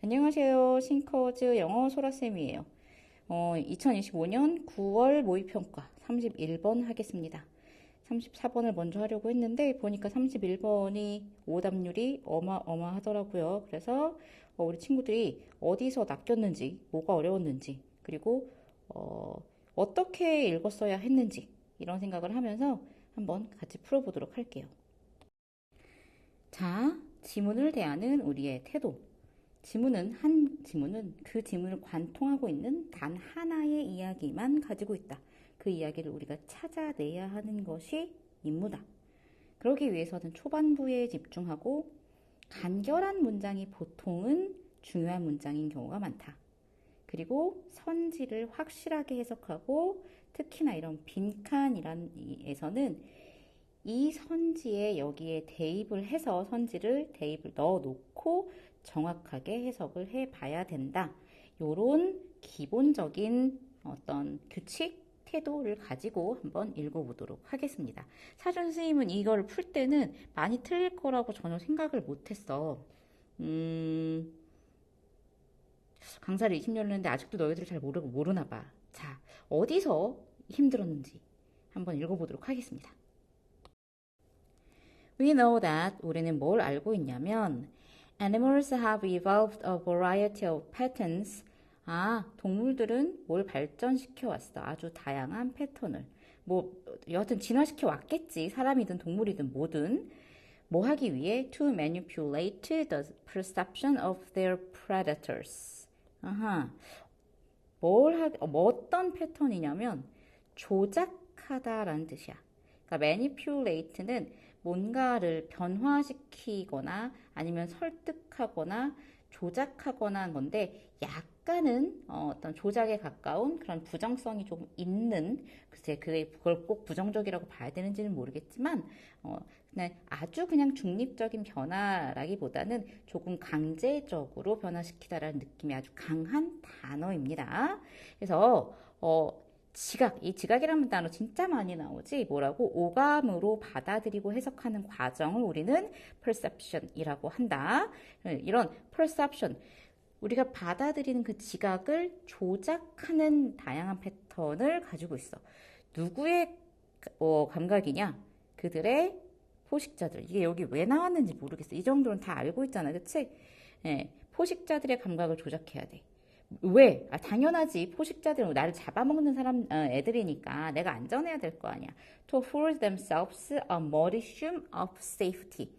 안녕하세요. 싱커즈 영어 소라쌤이에요. 2025년 9월 모의평가 31번 하겠습니다. 34번을 먼저 하려고 했는데 보니까 31번이 오답률이 어마어마하더라고요. 그래서 우리 친구들이 어디서 낚였는지, 뭐가 어려웠는지, 그리고 어떻게 읽었어야 했는지 이런 생각을 하면서 한번 같이 풀어보도록 할게요. 자, 지문을 대하는 우리의 태도. 지문은 그 지문을 관통하고 있는 단 하나의 이야기만 가지고 있다. 그 이야기를 우리가 찾아내야 하는 것이 임무다. 그러기 위해서는 초반부에 집중하고 간결한 문장이 보통은 중요한 문장인 경우가 많다. 그리고 선지를 확실하게 해석하고 특히나 이런 빈칸이란에서는 이 선지에 여기에 대입을 넣어 놓고 정확하게 해석을 해 봐야 된다. 요런 기본적인 어떤 규칙, 태도를 가지고 한번 읽어보도록 하겠습니다. 사전 선생님은 이걸 풀 때는 많이 틀릴 거라고 전혀 생각을 못했어. 강사를 20년을 했는데 아직도 너희들이 잘 모르나 봐. 자, 어디서 힘들었는지 한번 읽어보도록 하겠습니다. We know that 우리는 뭘 알고 있냐면 Animals have evolved a variety of patterns. 동물들은 뭘 발전시켜 왔어. 아주 다양한 패턴을. 여하튼 진화시켜 왔겠지. 사람이든 동물이든 뭐든. 뭐 하기 위해? To manipulate the perception of their predators. 어떤 패턴이냐면 조작하다라는 뜻이야. 그러니까 manipulate는 뭔가를 변화시키거나 아니면 설득하거나 조작하거나 한 건데 약간은 어떤 조작에 가까운 그런 부정성이 좀 있는 글쎄 그걸 꼭 부정적이라고 봐야 되는지는 모르겠지만 그냥 중립적인 변화라기보다는 조금 강제적으로 변화시키다라는 느낌이 아주 강한 단어입니다. 그래서 이 지각이라는 단어 진짜 많이 나오지. 뭐라고? 오감으로 받아들이고 해석하는 과정을 우리는 perception이라고 한다. 이런 perception, 우리가 받아들이는 그 지각을 조작하는 다양한 패턴을 가지고 있어. 누구의 감각이냐? 그들의 포식자들. 이게 여기 왜 나왔는지 모르겠어. 이 정도는 다 알고 있잖아. 그치? 포식자들의 감각을 조작해야 돼. 왜? 당연하지. 포식자들은 나를 잡아먹는 애들이니까 내가 안전해야 될 거 아니야. To afford themselves a modicum of safety.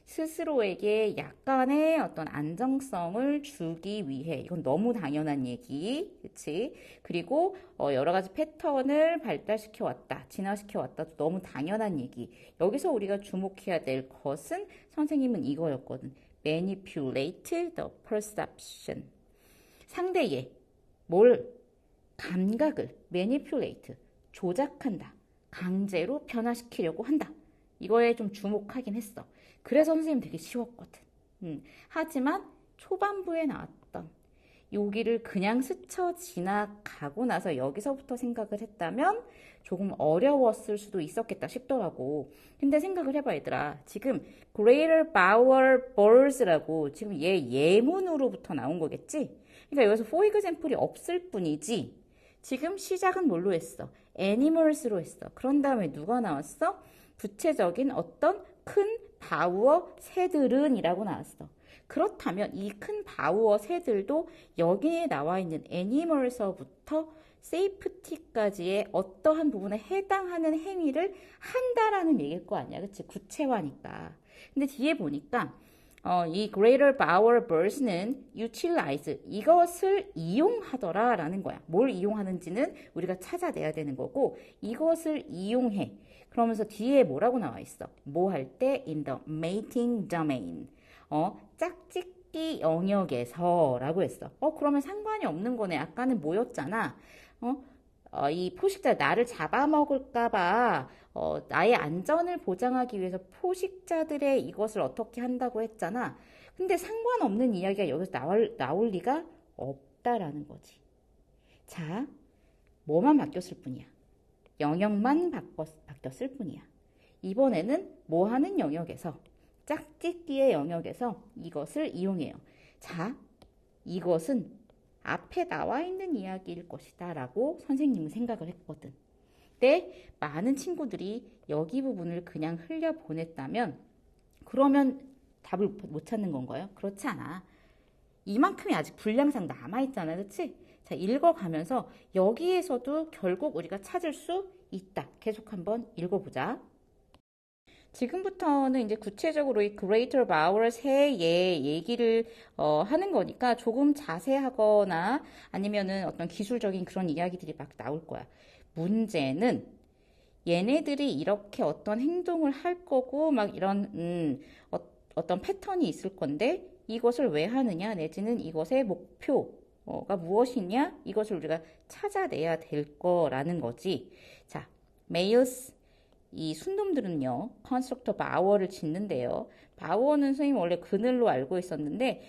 스스로에게 약간의 어떤 안정성을 주기 위해. 이건 너무 당연한 얘기. 그치? 그리고 여러 가지 패턴을 발달시켜 왔다. 진화시켜 왔다도 너무 당연한 얘기. 여기서 우리가 주목해야 될 것은 선생님은 이거였거든. Manipulate the perception. 상대의 감각을 manipulate, 조작한다. 강제로 변화시키려고 한다. 이거에 좀 주목하긴 했어. 그래서 선생님 되게 쉬웠거든. 하지만 초반부에 나왔던 여기를 그냥 스쳐 지나가고 나서 여기서부터 생각을 했다면 조금 어려웠을 수도 있었겠다 싶더라고. 근데 생각을 해봐 얘들아. 지금 Greater Power Birds라고 지금 예문으로부터 나온 거겠지? 그러니까 여기서 for example이 없을 뿐이지. 지금 시작은 뭘로 했어? animals로 했어. 그런 다음에 누가 나왔어? 구체적인 어떤 큰 바우어 새들은 이라고 나왔어. 그렇다면 이 큰 바우어 새들도 여기에 나와 있는 animal서부터 safety까지의 어떠한 부분에 해당하는 행위를 한다라는 얘기일 거 아니야. 그치? 구체화니까. 근데 뒤에 보니까 이 greater power birds는 utilize, 이것을 이용하더라 라는 거야. 뭘 이용하는지는 우리가 찾아내야 되는 거고 이것을 이용해. 그러면서 뒤에 뭐라고 나와 있어? 뭐 할 때? in the mating domain. 짝짓기 영역에서 라고 했어. 그러면 상관이 없는 거네. 아까는 뭐였잖아. 이 포식자 나를 잡아먹을까봐 나의 안전을 보장하기 위해서 포식자들의 이것을 어떻게 한다고 했잖아. 근데 상관없는 이야기가 여기서 나올 리가 없다라는 거지. 자, 뭐만 바뀌었을 뿐이야. 영역만 바뀌었을 뿐이야. 이번에는 뭐 하는 영역에서 짝짓기의 영역에서 이것을 이용해요. 자, 이것은 앞에 나와 있는 이야기일 것이다 라고 선생님은 생각을 했거든. 근데 많은 친구들이 여기 부분을 그냥 흘려보냈다면 그러면 답을 못 찾는 건가요? 그렇지 않아. 이만큼이 아직 분량상 남아있잖아. 그치? 자, 읽어가면서 여기에서도 결국 우리가 찾을 수 있다. 계속 한번 읽어보자. 지금부터는 이제 구체적으로 이 Greater Vowel 새의 얘기를 하는 거니까 조금 자세하거나 아니면은 어떤 기술적인 그런 이야기들이 막 나올 거야. 문제는 얘네들이 이렇게 어떤 행동을 할 거고 막 이런 어떤 패턴이 있을 건데 이것을 왜 하느냐 내지는 이것의 목표가 무엇이냐 이것을 우리가 찾아내야 될 거라는 거지. 자, males 이 순놈들은요, 컨스트럭터 바워를 짓는데요. 바워는 선생님 원래 그늘로 알고 있었는데,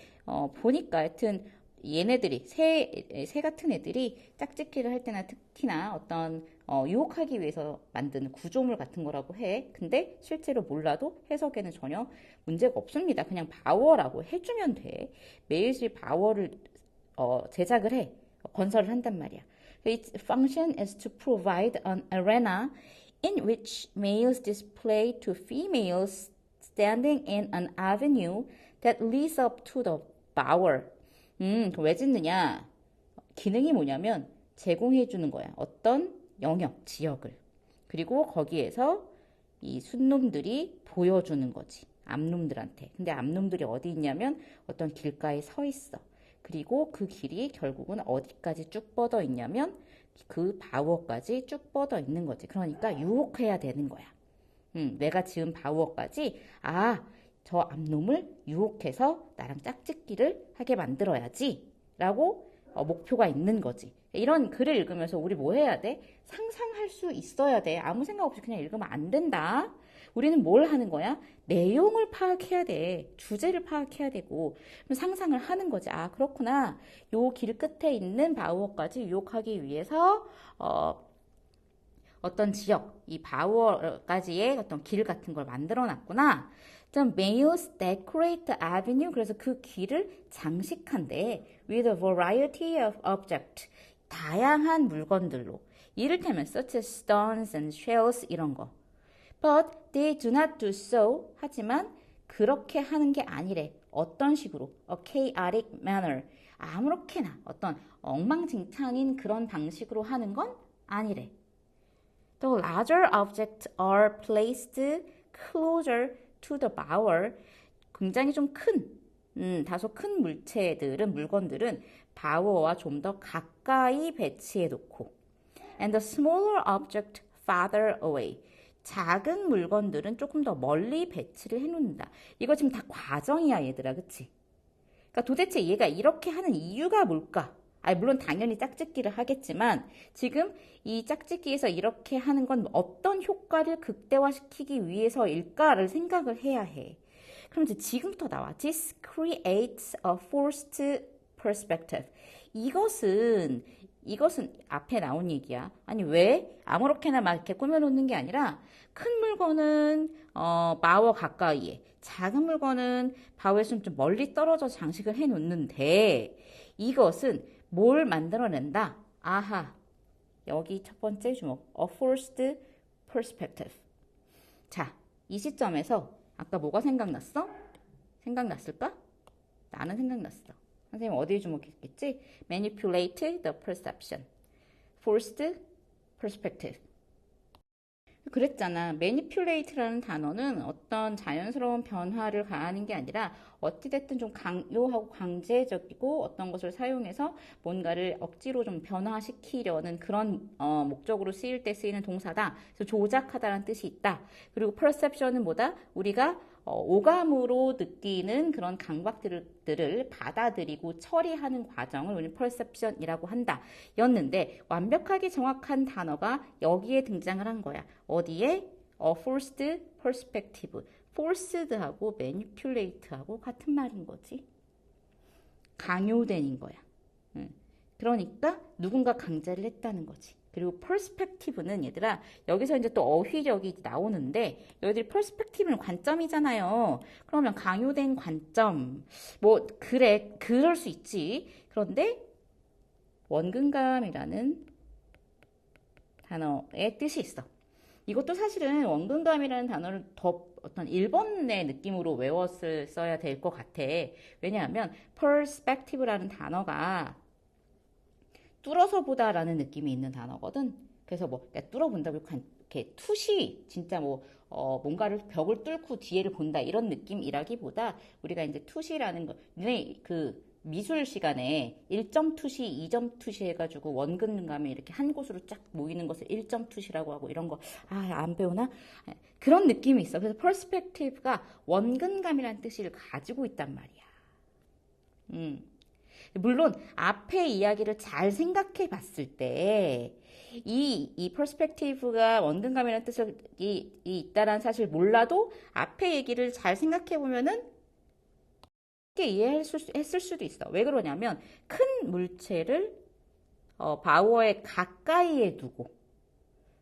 보니까 하여튼 얘네들이, 새 같은 애들이 짝짓기를 할 때나 특히나 어떤, 유혹하기 위해서 만드는 구조물 같은 거라고 해. 근데 실제로 몰라도 해석에는 전혀 문제가 없습니다. 그냥 바워라고 해주면 돼. 매일시 바워를, 제작을 해. 건설을 한단 말이야. Its function is to provide an arena in which males display to females standing in an avenue that leads up to the bower. 왜 짓느냐? 기능이 뭐냐면 제공해 주는 거야. 어떤 영역, 지역을. 그리고 거기에서 이 순놈들이 보여주는 거지. 암놈들한테. 근데 암놈들이 어디 있냐면 어떤 길가에 서 있어. 그리고 그 길이 결국은 어디까지 쭉 뻗어 있냐면 그 바워까지 쭉 뻗어 있는 거지. 그러니까 유혹해야 되는 거야. 내가 지은 바워까지 저 암놈을 유혹해서 나랑 짝짓기를 하게 만들어야지 라고 목표가 있는 거지. 이런 글을 읽으면서 우리 뭐 해야 돼? 상상할 수 있어야 돼. 아무 생각 없이 그냥 읽으면 안 된다. 우리는 뭘 하는 거야? 내용을 파악해야 돼. 주제를 파악해야 되고 상상을 하는 거지. 그렇구나. 요 길 끝에 있는 바우어까지 유혹하기 위해서 어떤 지역, 이 바우어까지의 어떤 길 같은 걸 만들어 놨구나. 좀 males decorate the avenue. 그래서 그 길을 장식한대. with a variety of objects. 다양한 물건들로. 이를테면 such as stones and shells 이런 거. But they do not do so. 하지만 그렇게 하는 게 아니래. 어떤 식으로? A chaotic manner. 아무렇게나 어떤 엉망진창인 그런 방식으로 하는 건 아니래. The larger objects are placed closer to the bower. 굉장히 좀 다소 큰 물건들은 바워와 좀 더 가까이 배치해 놓고. And the smaller object farther away. 작은 물건들은 조금 더 멀리 배치를 해놓는다. 이거 지금 다 과정이야, 얘들아. 그치? 그러니까 도대체 얘가 이렇게 하는 이유가 뭘까? 물론 당연히 짝짓기를 하겠지만 지금 이 짝짓기에서 이렇게 하는 건 어떤 효과를 극대화시키기 위해서일까를 생각을 해야 해. 그럼 이제 지금부터 나와. This creates a forced perspective. 이것은 앞에 나온 얘기야. 아니 왜 아무렇게나 막 이렇게 꾸며놓는 게 아니라 큰 물건은 바워 가까이에, 작은 물건은 바워에서 좀 멀리 떨어져 장식을 해놓는데 이것은 뭘 만들어낸다? 여기 첫 번째 주목. A forced perspective. 자, 이 시점에서 아까 뭐가 생각났어? 생각났을까? 나는 생각났어. 선생님 어디에 주목했겠지? Manipulate the perception. Forced perspective. 그랬잖아. manipulate라는 단어는 어떤 자연스러운 변화를 가하는 게 아니라 어찌됐든 좀 강요하고 강제적이고 어떤 것을 사용해서 뭔가를 억지로 좀 변화시키려는 그런 목적으로 쓰일 때 쓰이는 동사다. 그래서 조작하다라는 뜻이 있다. 그리고 perception은 뭐다? 우리가 오감으로 느끼는 그런 감각들을 받아들이고 처리하는 과정을 우리는 perception이라고 한다. 였는데 완벽하게 정확한 단어가 여기에 등장을 한 거야. 어디에? A forced perspective. forced하고 manipulate하고 같은 말인 거지. 강요된인 거야. 그러니까 누군가 강제를 했다는 거지. 그리고 perspective는 얘들아, 여기서 이제 또 어휘력이 나오는데, 여기들이 perspective는 관점이잖아요. 그러면 강요된 관점, 뭐, 그래, 그럴 수 있지. 그런데 원근감이라는 단어의 뜻이 있어. 이것도 사실은 원근감이라는 단어를 더 어떤 일본의 느낌으로 외웠어야 될 것 같아. 왜냐하면 perspective라는 단어가 뚫어서 보다라는 느낌이 있는 단어거든. 그래서 뭐 내가 뚫어본다고 이렇게 투시 진짜 뭐 뭔가를 벽을 뚫고 뒤에를 본다 이런 느낌이라기보다 우리가 이제 투시라는 거, 너네 그 미술 시간에 1점 투시, 2점 투시 해가지고 원근감이 이렇게 한 곳으로 쫙 모이는 것을 1점 투시라고 하고 이런 거, 안 배우나? 그런 느낌이 있어. 그래서 perspective가 원근감이라는 뜻을 가지고 있단 말이야. 물론 앞에 이야기를 잘 생각해 봤을 때 이 perspective가 원근감이라는 뜻이 있다라는 사실 몰라도 앞에 얘기를 잘 생각해 보면은 쉽게 이해했을 수도 있어. 왜 그러냐면 큰 물체를 바우어의 가까이에 두고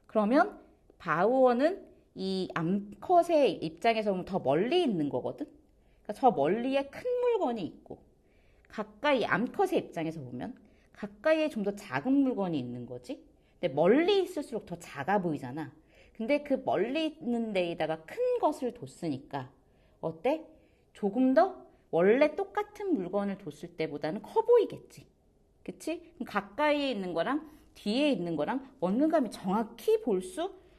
그러면 바우어는 이 암컷의 입장에서 보면 더 멀리 있는 거거든. 그러니까 저 멀리에 큰 물건이 있고 가까이 암컷의 입장에서 보면 가까이에 좀 더 작은 물건이 있는 거지. 근데 멀리 있을수록 더 작아 보이잖아. 근데 그 멀리 있는 데에다가 큰 것을 뒀으니까 어때? 조금 더 원래 똑같은 물건을 뒀을 때보다는 커 보이겠지. 그치? 그럼 가까이에 있는 거랑 뒤에 있는 거랑 원근감이 정확히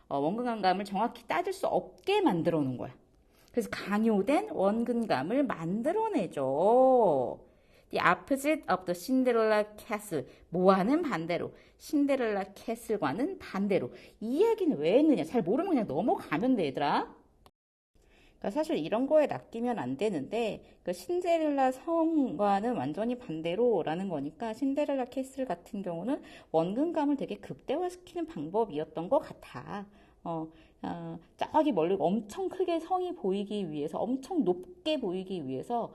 원근감을 정확히 따질 수 없게 만들어 놓은 거야. 그래서 강요된 원근감을 만들어내죠. The opposite of the Cinderella Castle. 뭐와는 반대로. 신데렐라 캐슬과는 반대로. 이 이야기는 왜 했느냐. 잘 모르면 그냥 넘어가면 돼, 얘들아. 그러니까 사실 이런 거에 낚이면 안 되는데 그 신데렐라 성과는 완전히 반대로라는 거니까 신데렐라 캐슬 같은 경우는 원근감을 되게 극대화시키는 방법이었던 것 같아. 저기 멀리 엄청 크게 성이 보이기 위해서 엄청 높게 보이기 위해서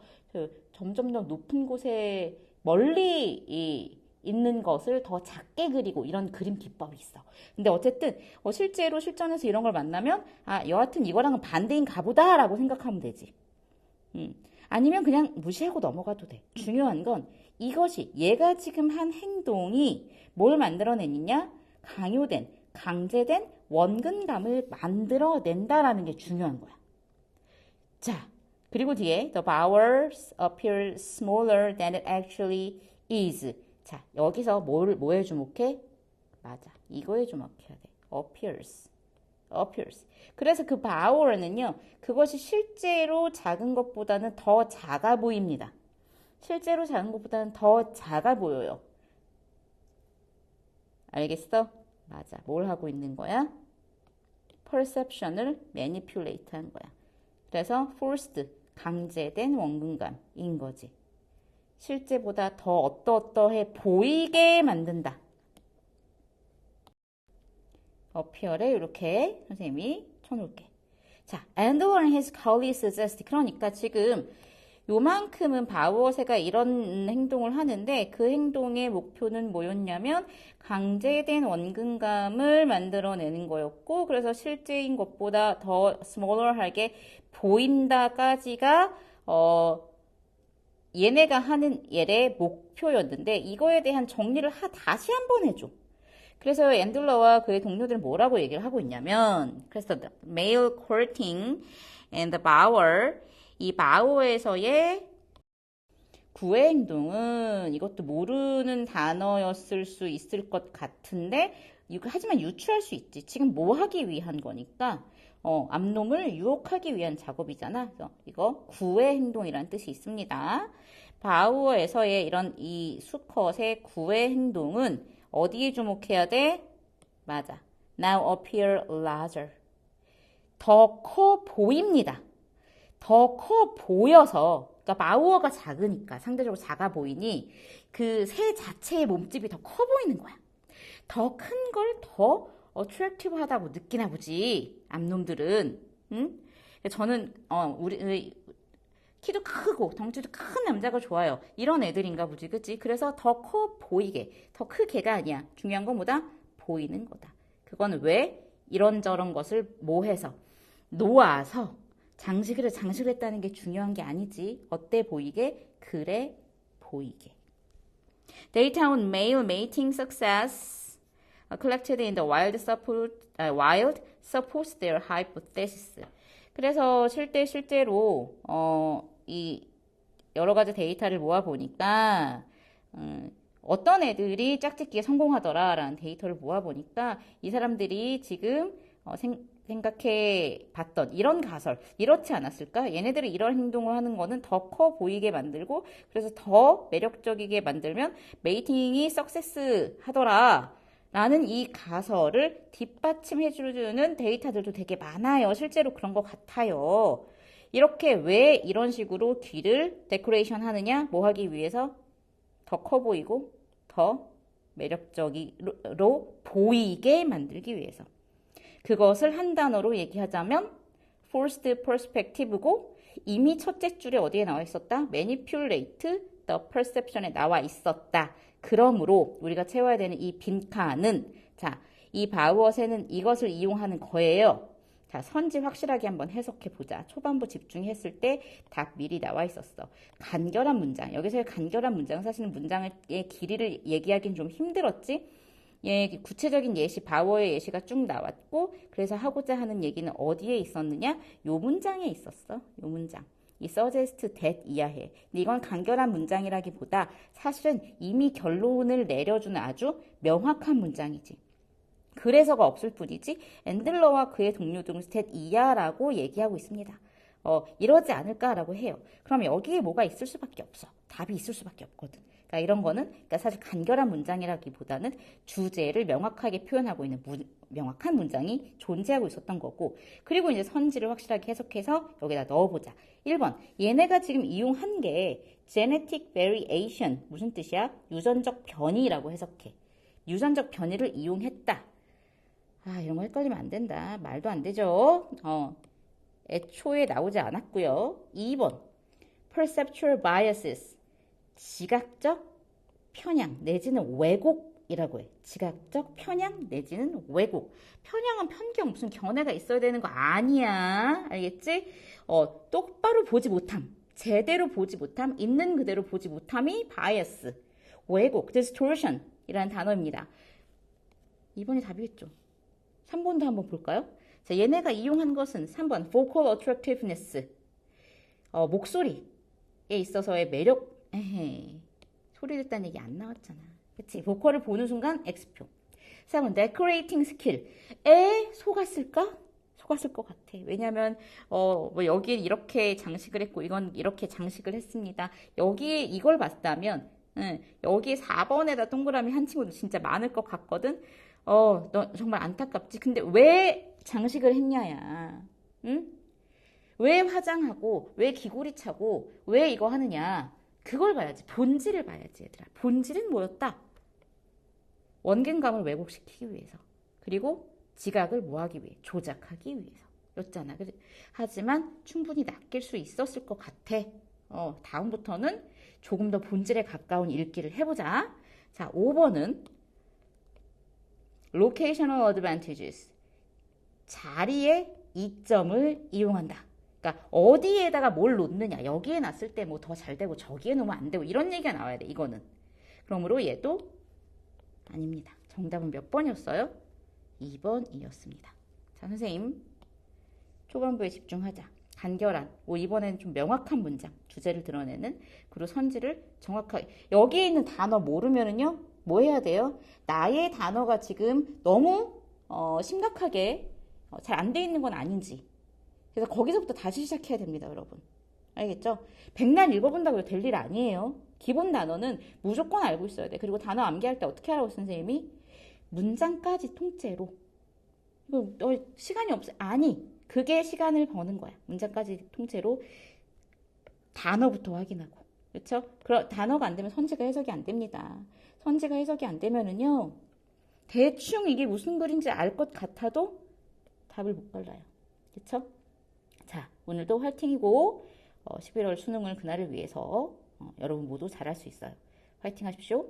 점점 더 높은 곳에 멀리 있는 것을 더 작게 그리고 이런 그림 기법이 있어. 근데 어쨌든 실제로 실전에서 이런 걸 만나면 여하튼 이거랑은 반대인가 보다라고 생각하면 되지. 아니면 그냥 무시하고 넘어가도 돼. 중요한 건 이것이 얘가 지금 한 행동이 뭘 만들어내느냐? 강제된 원근감을 만들어낸다라는 게 중요한 거야. 자, 그리고 뒤에 the powers appear smaller than it actually is. 자, 여기서 뭐에 주목해? 맞아. 이거에 주목해야 돼. appears. 그래서 그 power는요. 그것이 실제로 작은 것보다는 더 작아 보입니다. 실제로 작은 것보다는 더 작아 보여요. 알겠어? 맞아. 뭘 하고 있는 거야? perception을 manipulate 한 거야. 그래서 forced, 강제된 원근감인 거지. 실제보다 더 어떠어떠해 보이게 만든다. appear에 이렇게 선생님이 쳐놓을게. 자, and or his colleagues suggest. 그러니까 지금 요만큼은 바우어세가 이런 행동을 하는데 그 행동의 목표는 뭐였냐면 강제된 원근감을 만들어내는 거였고 그래서 실제인 것보다 더 smaller하게 보인다까지가 얘네가 하는 얘의 목표였는데 이거에 대한 정리를 다시 한번 해줘. 그래서 앤들러와 그의 동료들은 뭐라고 얘기를 하고 있냐면 그래서 the male courting and the bower 이 바우어에서의 구애 행동은 이것도 모르는 단어였을 수 있을 것 같은데 하지만 유추할 수 있지. 지금 뭐 하기 위한 거니까 암놈을 유혹하기 위한 작업이잖아. 그래서 이거 구애 행동이라는 뜻이 있습니다. 바우어에서의 이런 이 수컷의 구애 행동은 어디에 주목해야 돼? 맞아. Now appear larger. 더 커 보입니다. 더 커 보여서 그러니까 바우어가 작으니까 상대적으로 작아 보이니 그 새 자체의 몸집이 더 커 보이는 거야. 더 큰 걸 더 어트랙티브하다고 느끼나 보지. 암놈들은. 응? 저는 우리 키도 크고 덩치도 큰 남자가 좋아요. 이런 애들인가 보지. 그치? 그래서 더 커 보이게. 더 크게가 아니야. 중요한 건 뭐다? 보이는 거다. 그건 왜 이런저런 것을 모해서 놓아서 장식을 했다는 게 중요한 게 아니지. 어때 보이게? 그래 보이게. Data on male mating success collected in the wild supports their hypothesis. 그래서 실제로 이 여러 가지 데이터를 모아 보니까 어떤 애들이 짝짓기에 성공하더라라는 데이터를 모아 보니까 이 사람들이 지금 생각해 봤던 이런 가설 이렇지 않았을까? 얘네들이 이런 행동을 하는 거는 더 커 보이게 만들고 그래서 더 매력적이게 만들면 메이팅이 석세스 하더라 라는 이 가설을 뒷받침해주는 데이터들도 되게 많아요. 실제로 그런 것 같아요. 이렇게 왜 이런 식으로 귀를 데코레이션 하느냐? 뭐 하기 위해서? 더 커 보이고 더 매력적으로 보이게 만들기 위해서. 그것을 한 단어로 얘기하자면 forced perspective고 이미 첫째 줄에 어디에 나와 있었다? manipulate the perception에 나와 있었다. 그러므로 우리가 채워야 되는 이 빈칸은 자, 이 바우어세는 이것을 이용하는 거예요. 자, 선지 확실하게 한번 해석해 보자. 초반부 집중했을 때 답 미리 나와 있었어. 간결한 문장. 여기서의 간결한 문장은 사실은 문장의 길이를 얘기하기는 좀 힘들었지. 예, 구체적인 예시, 바우어의 예시가 쭉 나왔고 그래서 하고자 하는 얘기는 어디에 있었느냐? 요 문장에 있었어. 요 문장. 이 suggest that 이하해. 근데 이건 간결한 문장이라기보다 사실은 이미 결론을 내려주는 아주 명확한 문장이지. 그래서가 없을 뿐이지 앤들러와 그의 동료 등 스탯 이하라고 얘기하고 있습니다. 이러지 않을까라고 해요. 그럼 여기에 뭐가 있을 수밖에 없어. 답이 있을 수밖에 없거든. 그러니까 이런 거는 그러니까 사실 간결한 문장이라기보다는 주제를 명확하게 표현하고 있는 명확한 문장이 존재하고 있었던 거고 그리고 이제 선지를 확실하게 해석해서 여기다 넣어보자. 1번 얘네가 지금 이용한 게 genetic variation 무슨 뜻이야? 유전적 변이라고 해석해. 유전적 변이를 이용했다. 아, 이런 거 헷갈리면 안 된다. 말도 안 되죠. 애초에 나오지 않았고요. 2번 perceptual biases 지각적 편향 내지는 왜곡이라고 해. 지각적 편향 내지는 왜곡. 편향은 편견 무슨 견해가 있어야 되는 거 아니야. 알겠지? 똑바로 보지 못함. 제대로 보지 못함. 있는 그대로 보지 못함이 bias. 왜곡. distortion 이라는 단어입니다. 2번이 답이겠죠. 3번도 한번 볼까요? 자, 얘네가 이용한 것은 3번 vocal attractiveness 목소리에 있어서의 매력 에헤이, 소리 듣다는 얘기 안 나왔잖아. 그치? 보컬을 보는 순간 X표. 4번 decorating skill에 속았을까? 속았을 것 같아. 왜냐면 뭐 여기에 이렇게 장식을 했고 이건 이렇게 장식을 했습니다. 여기에 이걸 봤다면 여기 4번에다 동그라미 한 친구도 진짜 많을 것 같거든. 너 정말 안타깝지. 근데 왜 장식을 했냐야. 응? 왜 화장하고 왜 귀걸이 차고 왜 이거 하느냐. 그걸 봐야지. 본질을 봐야지, 얘들아. 본질은 뭐였다? 원근감을 왜곡시키기 위해서. 그리고 지각을 뭐하기 위해? 조작하기 위해서. 였잖아. 하지만 충분히 낚일 수 있었을 것 같아. 다음부터는 조금 더 본질에 가까운 읽기를 해보자. 자, 5번은 locational advantages. 자리의 이점을 이용한다. 그러니까 어디에다가 뭘 놓느냐. 여기에 놨을 때 뭐 더 잘 되고 저기에 놓으면 안 되고 이런 얘기가 나와야 돼. 이거는. 그러므로 얘도 아닙니다. 정답은 몇 번이었어요? 2번이었습니다. 자, 선생님. 초반부에 집중하자. 간결한. 이번에는 좀 명확한 문장. 주제를 드러내는. 그리고 선지를 정확하게. 여기에 있는 단어 모르면은요. 뭐 해야 돼요? 나의 단어가 지금 너무 심각하게 잘 안 돼 있는 건 아닌지. 그래서 거기서부터 다시 시작해야 됩니다, 여러분. 알겠죠? 백날 읽어본다고 될 일 아니에요. 기본 단어는 무조건 알고 있어야 돼. 그리고 단어 암기할 때 어떻게 하라고 선생님이? 문장까지 통째로. 이거 너 시간이 없어. 아니, 그게 시간을 버는 거야. 문장까지 통째로 단어부터 확인하고. 그렇죠? 단어가 안 되면 선지가 해석이 안 됩니다. 선지가 해석이 안 되면은요. 대충 이게 무슨 글인지 알 것 같아도 답을 못 발라요. 그렇죠? 자, 오늘도 화이팅이고 11월 수능을 그날을 위해서 여러분 모두 잘할 수 있어요. 화이팅 하십시오.